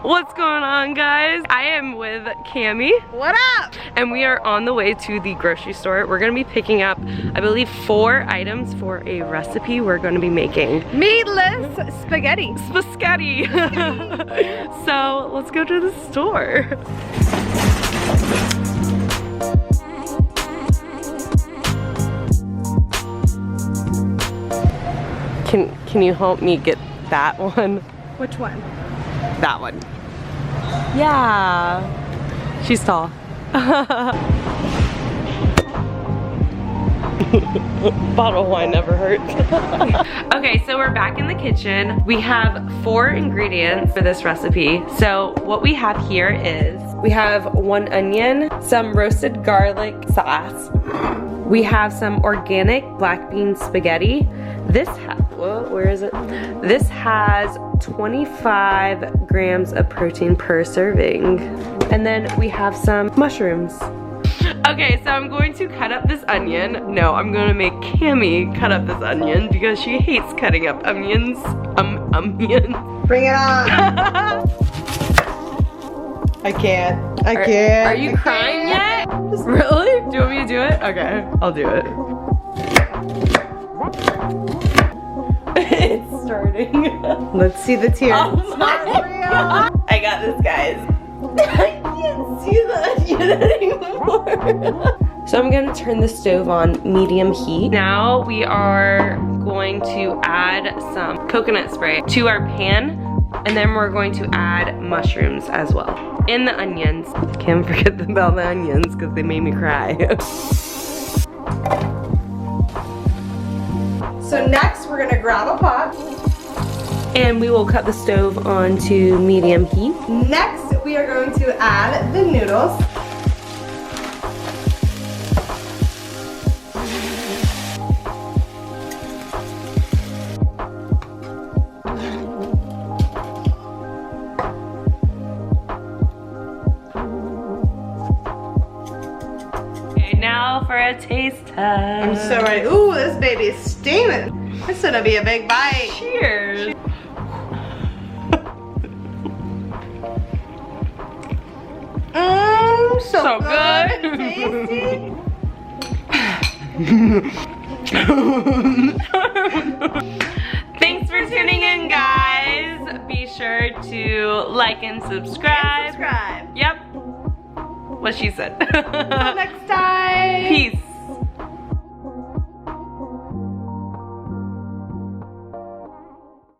What's going on, guys? I am with Cami. What up? And we are on the way to the grocery store. We're gonna be picking up, I believe, 4 items for a recipe we're gonna be making. Meatless spaghetti. Spaghetti. So let's go to the store. Can you help me get that one? Which one? That one. Yeah. She's tall. Bottle of wine never hurts. Okay, so we're back in the kitchen. We have 4 ingredients for this recipe. So what we have here is, we have 1 onion, some roasted garlic sauce. We have some organic black bean spaghetti. This where is it? This has 25 grams of protein per serving. And then we have some mushrooms. Okay, so I'm going to cut up this onion. No, I'm gonna make Cami cut up this onion because she hates cutting up onions. Onions. Bring it on. I can't. I can't. Are you crying yet? Really? Do you want me to do it? Okay, I'll do it. It's starting. Let's see the tears. Oh my God. I got this, guys. I can't see the onion anymore. So I'm gonna turn the stove on medium heat. Now we are going to add some coconut spray to our pan, and then we're going to add mushrooms as well. And the onions. Can't forget about the onions because they made me cry. So next we're gonna grab a pot. And we will cut the stove on to medium heat. Next we are going to add the noodles. Okay, now for a taste test. I'm so ready. Ooh, this baby is steaming. This is gonna be a big bite. Cheers. So good. And tasty. Thanks for tuning in, guys. Be sure to like and subscribe. Subscribe. Yep. What she said. Until next time. Peace.